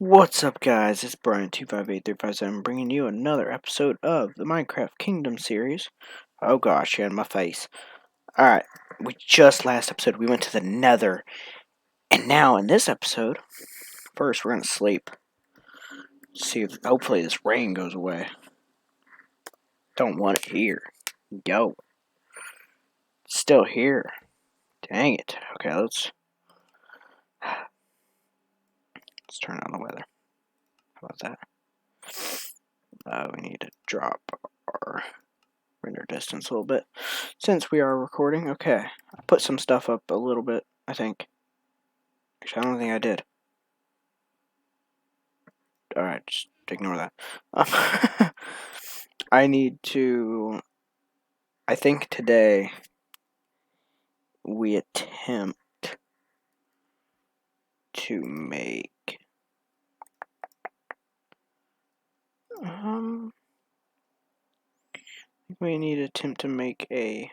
What's up, guys? It's Brian258357 bringing you another episode of the Minecraft Kingdom series. Oh gosh, yeah, in my face. Alright, last episode we went to the Nether, and now in this episode, first we're gonna sleep. See if hopefully this rain goes away. Don't want it here. Yo. Still here. Dang it. Okay, let's turn on the weather. How about that? We need to drop our render distance a little bit since we are recording. Okay, I put some stuff up a little bit, I think. Actually, I don't think I did. Alright, just ignore that. I think today we attempt to make we need to attempt to make a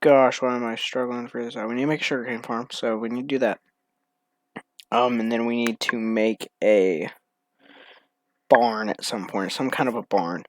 gosh, why am I struggling to figure this out? We need to make a sugarcane farm, so we need to do that. And then we need to make a barn at some point, some kind of a barn.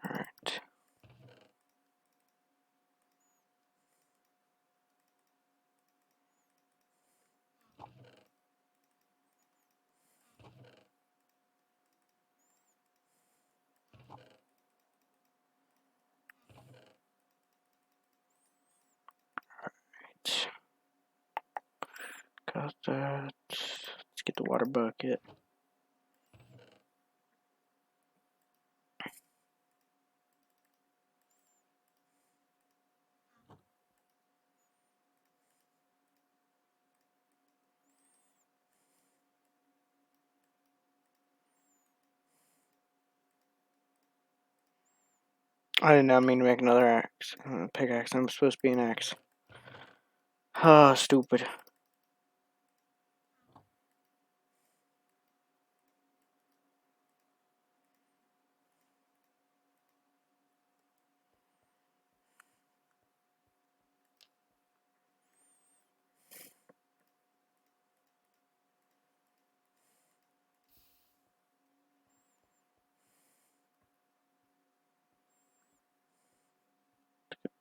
Alright. Got that. Let's get the water bucket. I did not mean to make another axe. Pickaxe. I'm supposed to be an axe. Ah, stupid.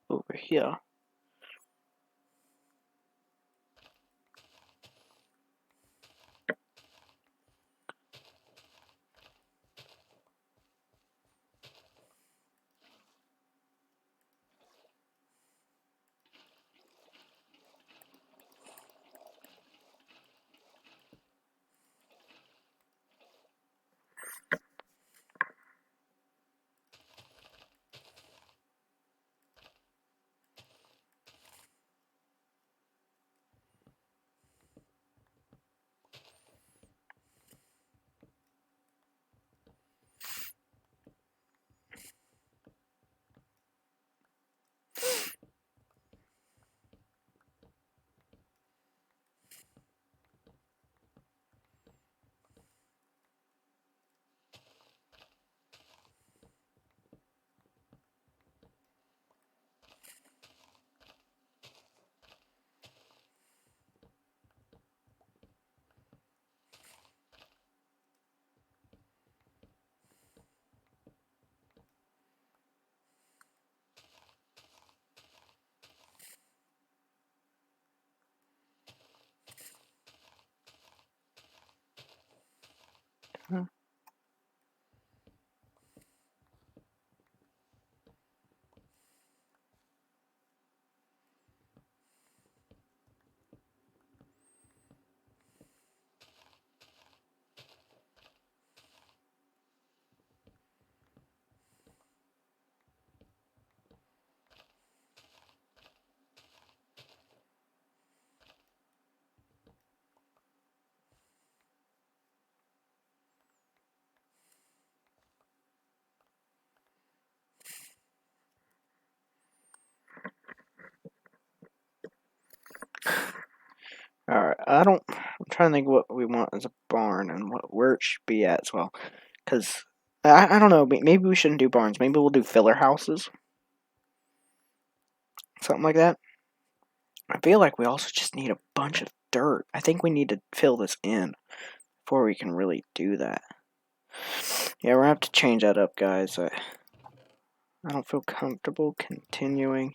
Over here. I'm trying to think what we want as a barn and where it should be at as well. Because, I don't know, maybe we shouldn't do barns. Maybe we'll do filler houses. Something like that. I feel like we also just need a bunch of dirt. I think we need to fill this in before we can really do that. Yeah, we're gonna have to change that up, guys. I don't feel comfortable continuing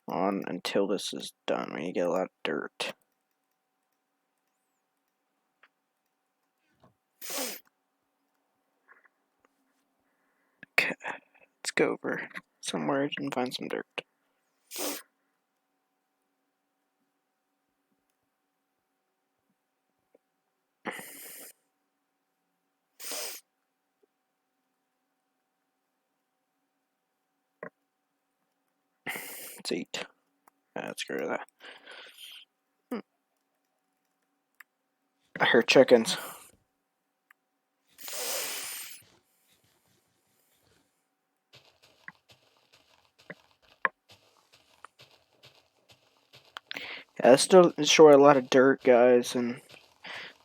on until this is done. We need to get a lot of dirt. Okay, let's go over somewhere and find some dirt. Let's eat. Let's get rid of that. I hear chickens. Yeah, let's still destroy a lot of dirt, guys, and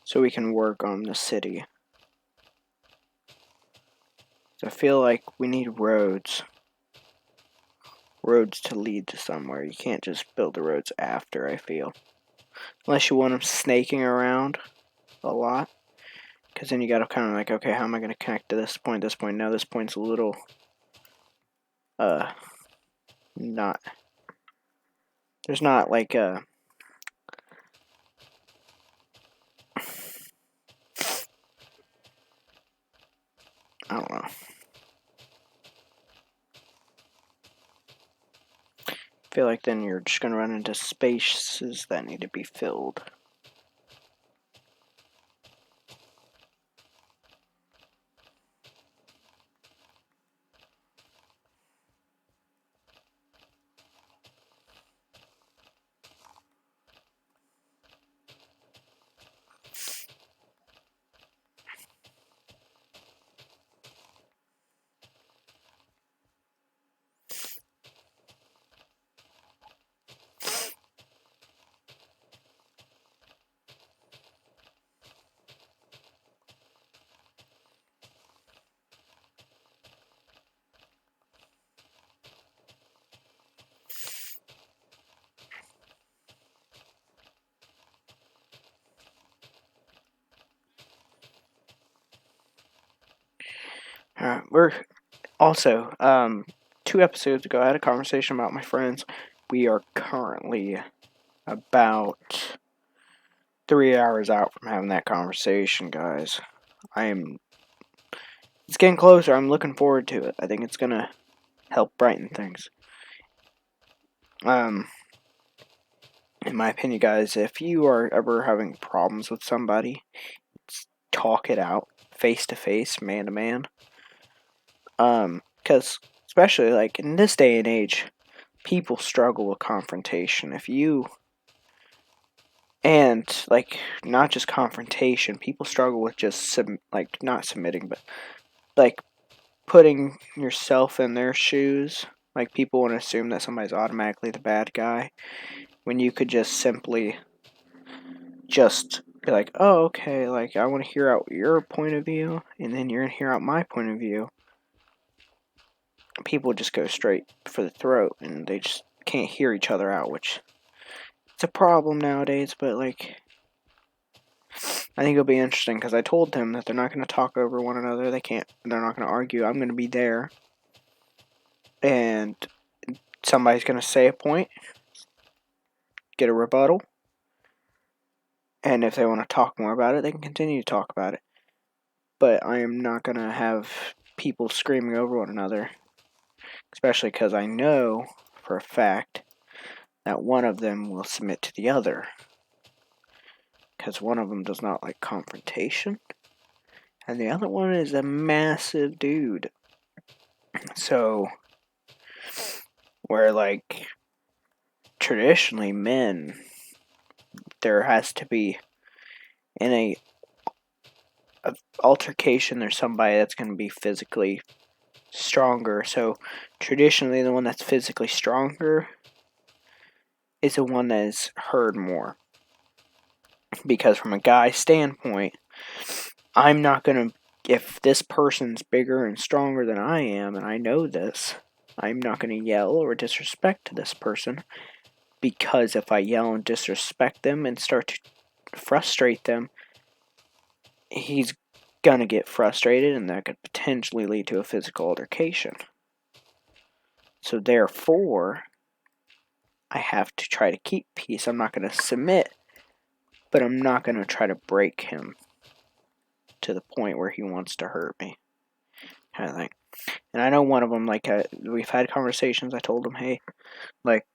so we can work on the city. So I feel like we need roads. Roads to lead to somewhere. You can't just build the roads after, I feel. Unless you want them snaking around a lot. Because then you gotta kind of like, okay, how am I going to connect to this point, this point? Now this point's a little, not. There's not like a. I don't know. I feel like then you're just going to run into spaces that need to be filled. We're also, 2 episodes ago, I had a conversation about my friends. We are currently about 3 hours out from having that conversation, guys. It's getting closer. I'm looking forward to it. I think it's gonna help brighten things. In my opinion, guys, if you are ever having problems with somebody, talk it out, face to face, man to man. Because especially like in this day and age, people struggle with confrontation. And like not just confrontation, people struggle with just like not submitting, but like putting yourself in their shoes. Like people want to assume that somebody's automatically the bad guy when you could just simply just be like, oh, okay, like I want to hear out your point of view, and then you're gonna hear out my point of view. People just go straight for the throat, and they just can't hear each other out, which it's a problem nowadays. But like, I think it'll be interesting because I told them that they're not gonna talk over one another. They're not gonna argue. I'm gonna be there, and somebody's gonna say a point, get a rebuttal, and if they want to talk more about it, they can continue to talk about it. But I am not gonna have people screaming over one another. Especially because I know for a fact that one of them will submit to the other. Because one of them does not like confrontation. And the other one is a massive dude. So, where like traditionally men, there has to be in a altercation, there's somebody that's going to be physically stronger. So, traditionally, the one that's physically stronger is the one that is heard more. Because from a guy's standpoint, I'm not going to, if this person's bigger and stronger than I am, and I know this, I'm not going to yell or disrespect to this person, because if I yell and disrespect them and start to frustrate them, he's going to get frustrated, and that could potentially lead to a physical altercation. So therefore, I have to try to keep peace. I'm not going to submit, but I'm not going to try to break him to the point where he wants to hurt me, kind of thing. And I know one of them, like, we've had conversations. I told him, hey, like,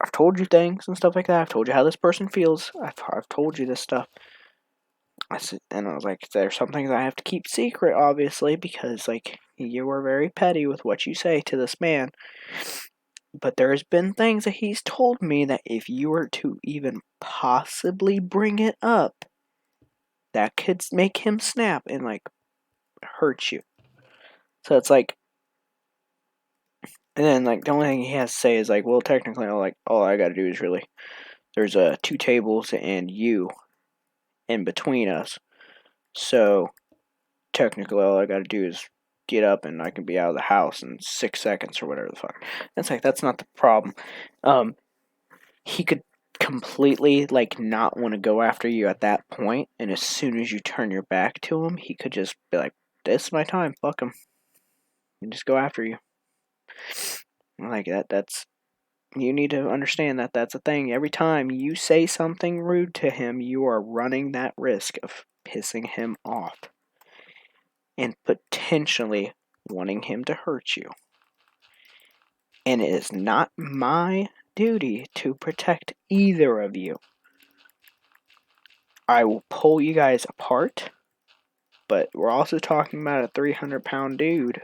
I've told you things and stuff like that. I've told you how this person feels. I've told you this stuff. And I was like, there's some things I have to keep secret, obviously, because, like, you are very petty with what you say to this man. But there's been things that he's told me that if you were to even possibly bring it up, that could make him snap and, like, hurt you. So it's like, and then, like, the only thing he has to say is, like, well, technically, all I gotta do is really, there's 2 tables and you in between us. So, technically, all I gotta do is get up and I can be out of the house in 6 seconds or whatever the fuck. It's like, that's not the problem. He could completely, like, not want to go after you at that point, and as soon as you turn your back to him, he could just be like, this is my time, fuck him, and just go after you. Like, that's, you need to understand that that's a thing. Every time you say something rude to him, you are running that risk of pissing him off and potentially wanting him to hurt you. And it is not my duty to protect either of you. I will pull you guys apart, but we're also talking about a 300-pound dude.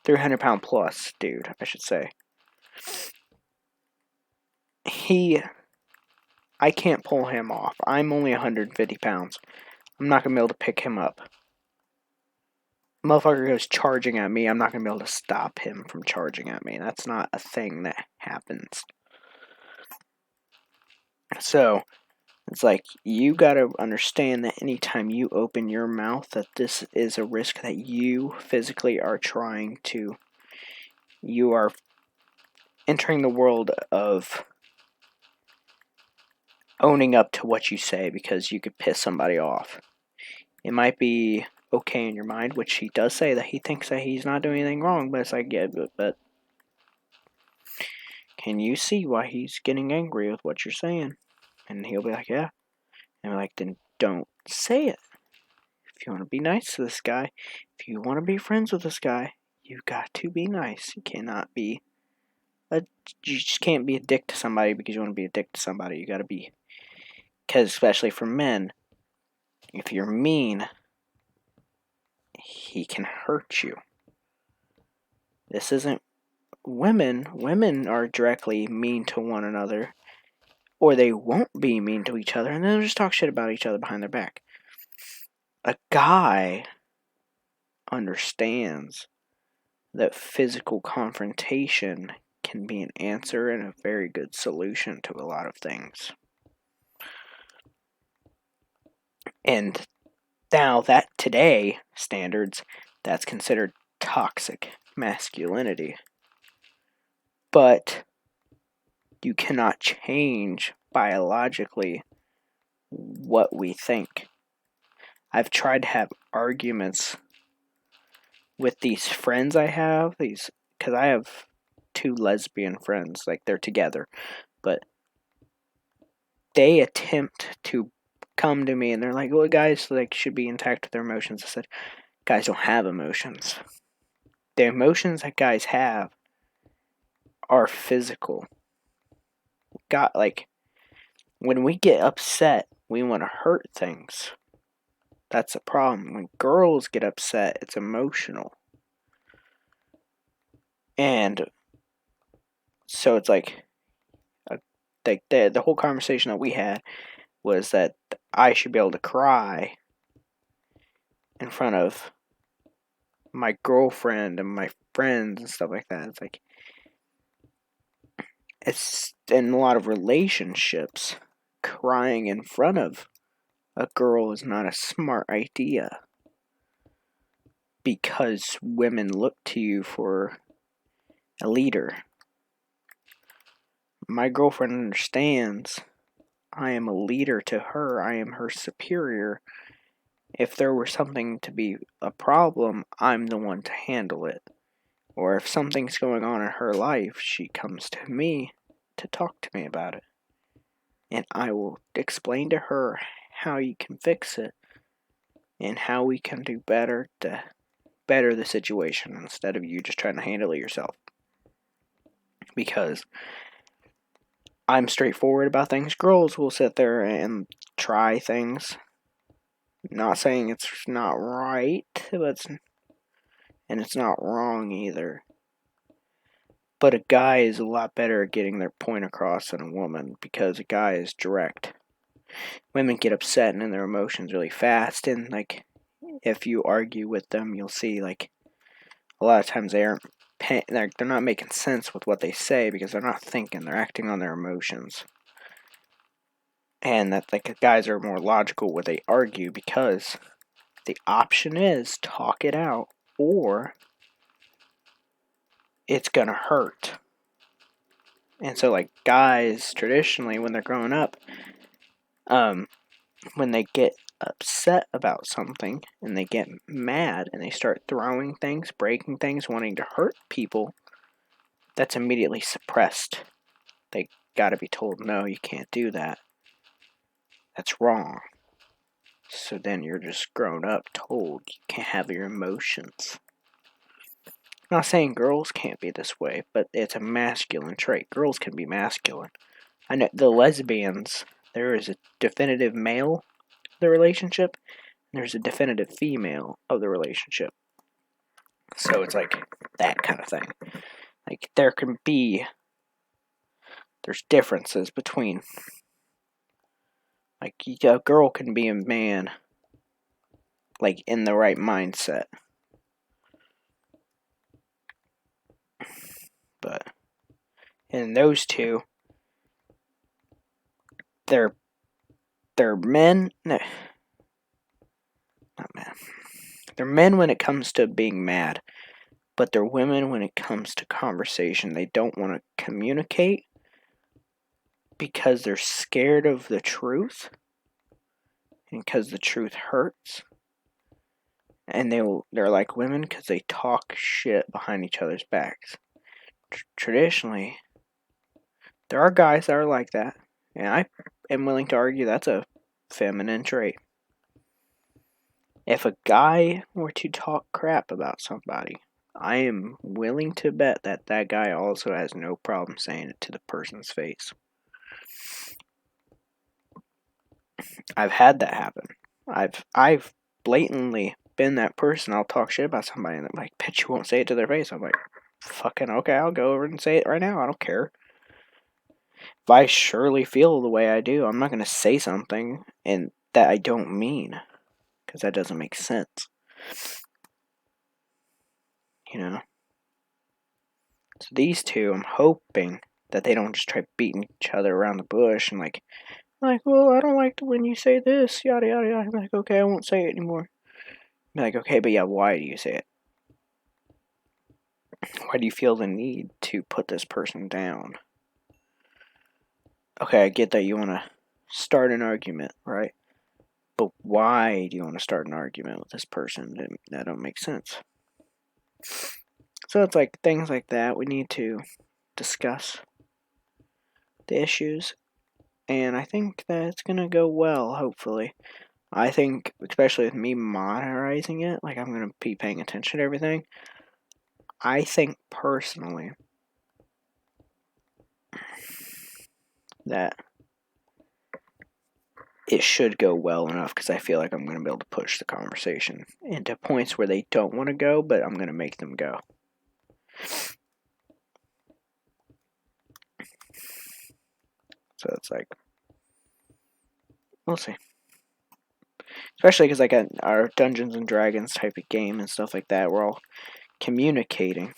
300-pound plus dude, I should say. I can't pull him off. I'm only 150 pounds. I'm not going to be able to pick him up. Motherfucker goes charging at me, I'm not going to be able to stop him from charging at me. That's not a thing that happens. So, it's like, you gotta understand that anytime you open your mouth, that this is a risk that you physically are trying to, you are entering the world of owning up to what you say, because you could piss somebody off. It might be okay in your mind, which he does say that he thinks that he's not doing anything wrong, but it's like, yeah, but can you see why he's getting angry with what you're saying? And he'll be like, yeah. And I'm like, then don't say it. If you want to be nice to this guy, if you want to be friends with this guy, you got to be nice. You cannot be you just can't be a dick to somebody because you want to be a dick to somebody. You got to be, because especially for men, if you're mean, he can hurt you. This isn't women. Women are directly mean to one another, or they won't be mean to each other, and they'll just talk shit about each other behind their back. A guy understands that physical confrontation can be an answer and a very good solution to a lot of things. And now that today standards, that's considered toxic masculinity. But you cannot change biologically what we think. I've tried to have arguments with these friends I have, because I have 2 lesbian friends, like, they're together, but they attempt to come to me and they're like, well, guys, like, should be intact with their emotions. I said, guys don't have emotions. The emotions that guys have are physical. Got, like, when we get upset, we want to hurt things. That's a problem. When girls get upset, it's emotional. And so it's like the whole conversation that we had was that I should be able to cry in front of my girlfriend and my friends and stuff like that. It's like, it's in a lot of relationships, crying in front of a girl is not a smart idea, because women look to you for a leader. My girlfriend understands I am a leader to her. I am her superior. If there were something to be a problem, I'm the one to handle it. Or if something's going on in her life, she comes to me to talk to me about it. And I will explain to her how you can fix it and how we can do better to better the situation instead of you just trying to handle it yourself. Because I'm straightforward about things. Girls will sit there and try things. Not saying it's not right, and it's not wrong either. But a guy is a lot better at getting their point across than a woman, because a guy is direct. Women get upset and in their emotions really fast, and like if you argue with them, you'll see like a lot of times they're not making sense with what they say because they're not thinking, they're acting on their emotions. And that like guys are more logical when they argue, because the option is talk it out or it's gonna hurt. And so like guys traditionally when they're growing up, when they get upset about something and they get mad and they start throwing things, breaking things, wanting to hurt people, that's immediately suppressed. They gotta be told, no, you can't do that. That's wrong. So then you're just grown up told you can't have your emotions. I'm not saying girls can't be this way, but it's a masculine trait. Girls can be masculine. I know the lesbians, there is a definitive male of the relationship, and there's a definitive female of the relationship. So it's like that kind of thing. Like there's differences between, like a girl can be a man, like in the right mindset. But in those two, they're men. No, not men. They're men when it comes to being mad, but they're women when it comes to conversation. They don't want to communicate because they're scared of the truth and because the truth hurts. And they're like women because they talk shit behind each other's backs. Traditionally, there are guys that are like that, and I am willing to argue that's a feminine trait. If a guy were to talk crap about somebody, I am willing to bet that that guy also has no problem saying it to the person's face. I've had that happen. I've blatantly been that person. I'll talk shit about somebody and I'm like, bet you won't say it to their face. I'm like, fucking okay, I'll go over and say it right now. I don't care. If I surely feel the way I do, I'm not going to say something and that I don't mean, because that doesn't make sense. You know? So these two, I'm hoping that they don't just try beating each other around the bush and like, well, I don't like when you say this, yada yada yada. I'm like, okay, I won't say it anymore. I'm like, okay, but yeah, why do you say it? Why do you feel the need to put this person down? Okay, I get that you want to start an argument, right? But why do you want to start an argument with this person? That don't make sense. So it's like things like that we need to discuss the issues, and I think that it's gonna go well, hopefully. I think, especially with me monitoring it, like I'm gonna be paying attention to everything. I think personally that it should go well enough because I feel like I'm going to be able to push the conversation into points where they don't want to go, but I'm going to make them go. So it's like, we'll see. Especially because like our Dungeons and Dragons type of game and stuff like that, we're all communicating.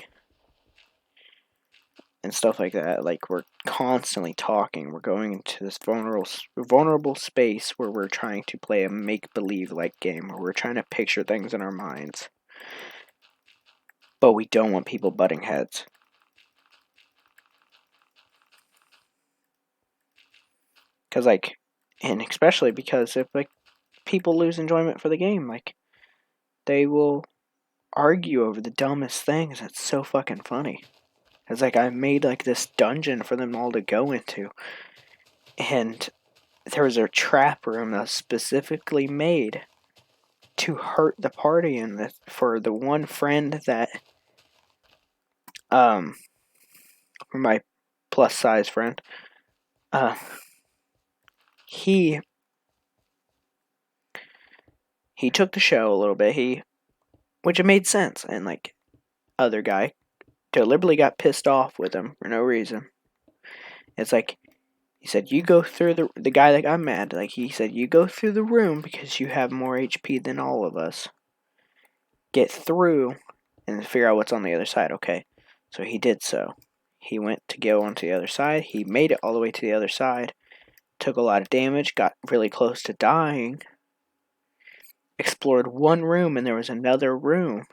and stuff like that. Like, we're constantly talking. We're going into this vulnerable space where we're trying to play a make-believe like game, where we're trying to picture things in our minds. But we don't want people butting heads. Because, like, and especially because if, like, people lose enjoyment for the game, like, they will argue over the dumbest things. It's so fucking funny. It's like, I made, like, this dungeon for them all to go into. And there was a trap room that was specifically made to hurt the party, and for the one friend that, my plus size friend, he took the show a little bit, which it made sense, and, like, other guy deliberately got pissed off with him for no reason. It's like, he said, you go through the guy that got mad, like, he said, you go through the room because you have more HP than all of us. Get through and figure out what's on the other side, okay? So he did so. He went to go onto the other side. He made it all the way to the other side. Took a lot of damage, got really close to dying. Explored one room, and there was another room,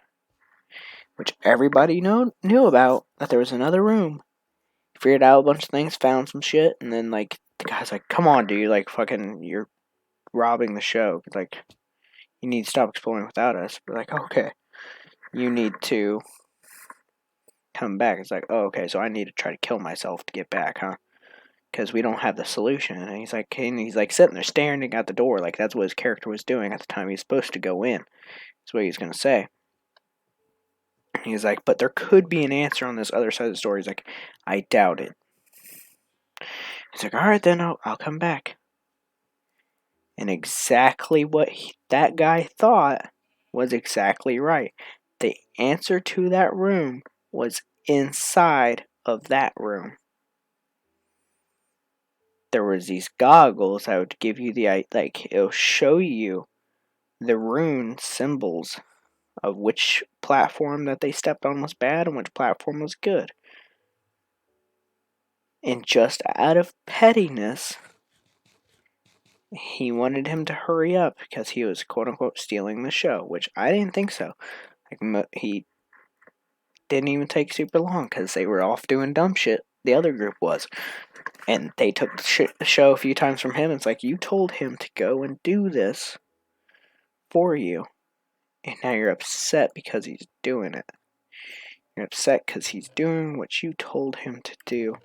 which everybody knew about, that there was another room. Figured out a bunch of things, found some shit, and then, like, the guy's like, come on, dude, like, fucking, you're robbing the show. Like, you need to stop exploring without us. We're like, okay, you need to come back. It's like, oh, okay, so I need to try to kill myself to get back, huh? Because we don't have the solution. And he's like sitting there staring at the door, like that's what his character was doing at the time he's supposed to go in. That's what he's gonna say. He's like, but there could be an answer on this other side of the story. He's like, I doubt it. He's like, all right, then I'll come back. And exactly what that guy thought was exactly right. The answer to that room was inside of that room. There was these goggles that would give you it'll show you the rune symbols of which platform that they stepped on was bad and which platform was good. And just out of pettiness, he wanted him to hurry up because he was quote unquote stealing the show, which I didn't think so. Like, he didn't even take super long because they were off doing dumb shit. The other group was. And they took the show a few times from him. It's like, you told him to go and do this for you. And now you're upset because he's doing it. You're upset because he's doing what you told him to do.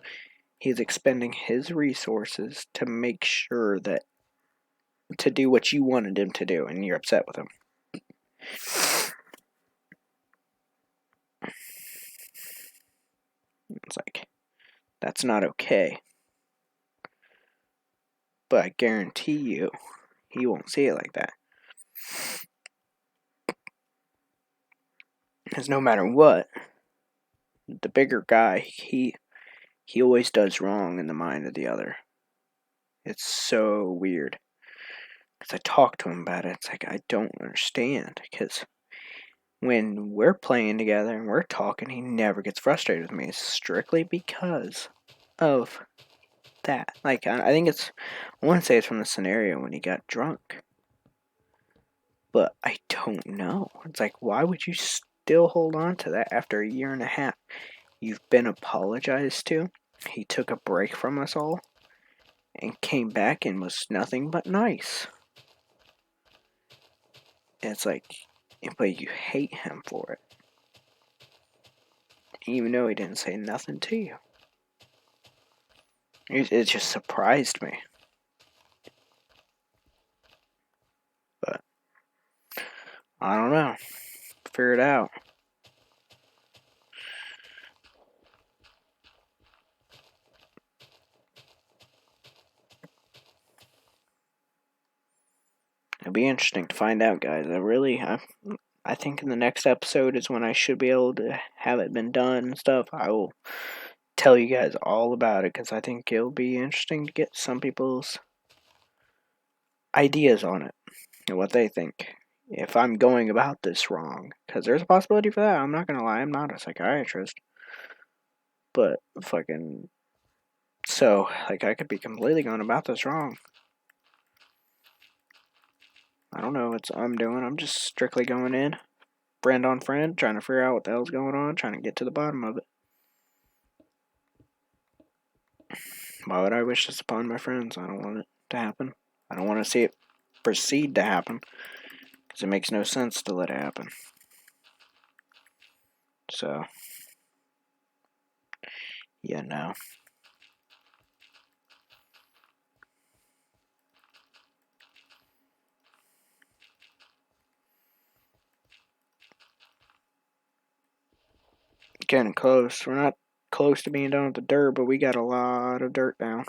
He's expending his resources to make sure to do what you wanted him to do, and you're upset with him. It's like, that's not okay. But I guarantee you, he won't see it like that. Because no matter what, the bigger guy, he always does wrong in the mind of the other. It's so weird. Because I talked to him about it. It's like, I don't understand. Because when we're playing together and we're talking, he never gets frustrated with me. It's strictly because of that. Like, I think I want to say it's from the scenario when he got drunk. But I don't know. It's like, why would you still hold on to that after a year and a half? You've been apologized to. He took a break from us all and came back and was nothing but nice. And it's like, but you hate him for it. Even though he didn't say nothing to you. It just surprised me. But I don't know. Figure it out. It'll be interesting to find out, guys. I think in the next episode is when I should be able to have it been done and stuff. I will tell you guys all about it because I think it'll be interesting to get some people's ideas on it and what they think. If I'm going about this wrong, because there's a possibility for that. I'm not going to lie, I'm not a psychiatrist. But fucking, so like I could be completely going about this wrong. I don't know what I'm doing. I'm just strictly going in, friend on friend, trying to figure out what the hell's going on, trying to get to the bottom of it. Why would I wish this upon my friends? I don't want it to happen. I don't want to see it proceed to happen, because it makes no sense to let it happen. So, yeah, no. Getting close. We're not close to being done with the dirt, but we got a lot of dirt down.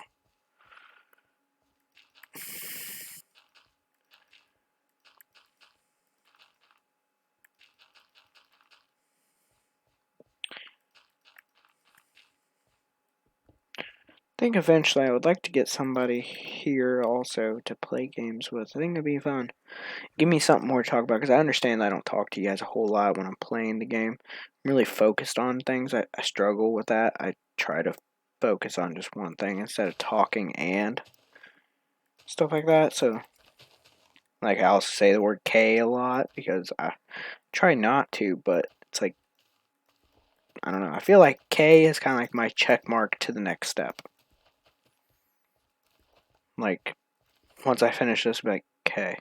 I think eventually I would like to get somebody here also to play games with. I think it'd be fun. Give me something more to talk about, because I understand I don't talk to you guys a whole lot when I'm playing the game. I'm really focused on things. I struggle with that. I try to focus on just one thing instead of talking and stuff like that. So, like, I also say the word K a lot because I try not to, but it's like, I don't know. I feel like K is kind of like my check mark to the next step. Like, once I finish this, I'll be like, K.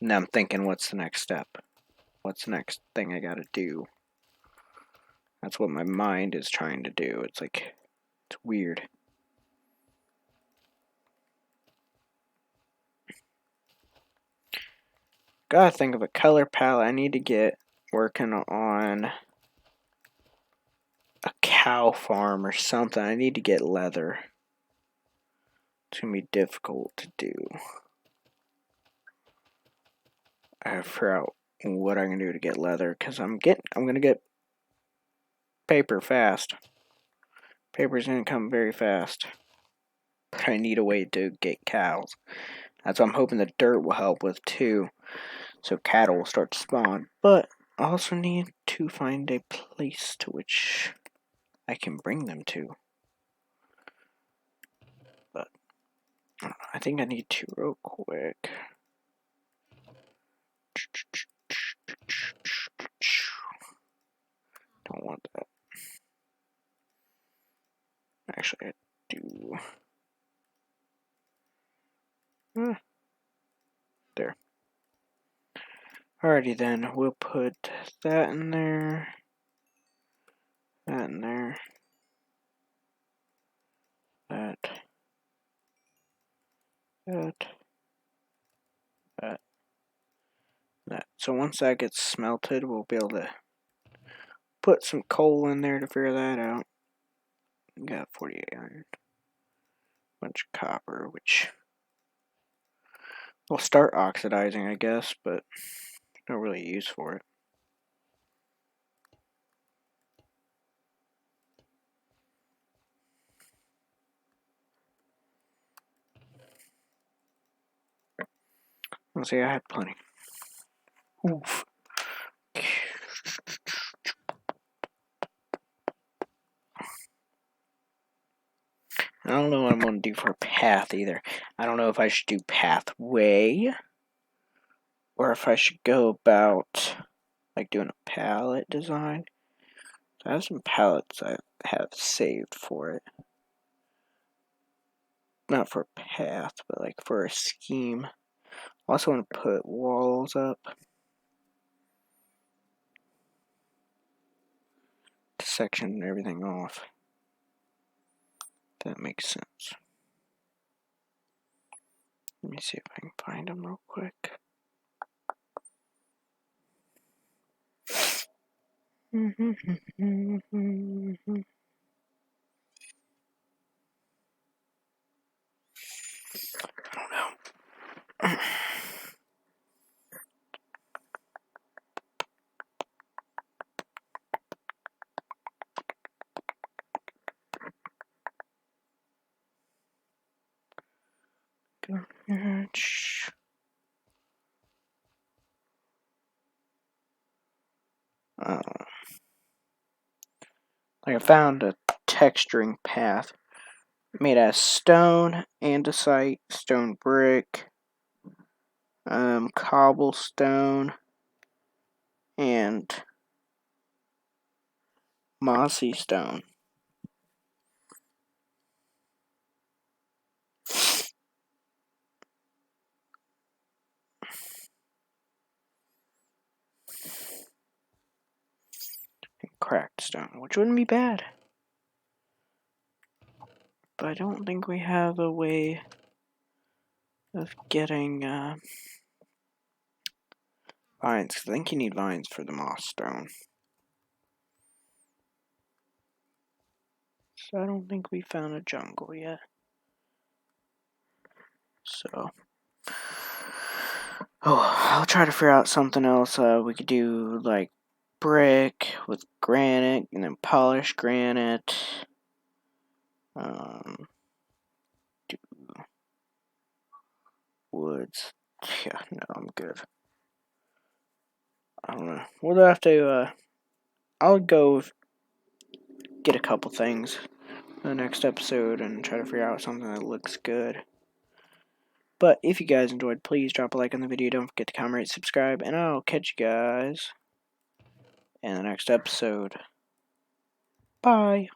And then I'm thinking, what's the next step? What's the next thing I gotta do? That's what my mind is trying to do. It's like, it's weird. Gotta think of a color palette. I need to get working on a cow farm or something. I need to get leather. It's gonna be difficult to do. I have to figure out what I can do to get leather, because I'm gonna get paper fast. Paper's gonna come very fast. But I need a way to get cows. That's what I'm hoping the dirt will help with too. So cattle will start to spawn. But I also need to find a place to which I can bring them to. But I think I need to real quick. Don't want that. Actually, I do. There. Alrighty then, we'll put that in there. That in there. That. That. That. So once that gets smelted, we'll be able to put some coal in there to figure that out. We got 48 iron. Bunch of copper, which will start oxidizing, I guess, but no really use for it. Let's see, I had plenty. Oof. I don't know what I'm going to do for a path either. I don't know if I should do pathway, or if I should go about, like, doing a palette design. I have some palettes I have saved for it. Not for a path, but like for a scheme. I also want to put walls up to section everything off. That makes sense. Let me see if I can find them real quick. I don't know. Like I found a texturing path made out of stone, andesite, stone brick, cobblestone, and mossy stone. And cracked stone, which wouldn't be bad. But I don't think we have a way of getting vines. I think you need vines for the moss stone. So I don't think we found a jungle yet. So, I'll try to figure out something else. We could do like brick with granite and then polished granite. Do woods. Yeah, no, I'm good. I don't know. We'll have to. I'll go get a couple things for the next episode and try to figure out something that looks good. But if you guys enjoyed, please drop a like on the video. Don't forget to comment, rate, subscribe, and I'll catch you guys in the next episode. Bye.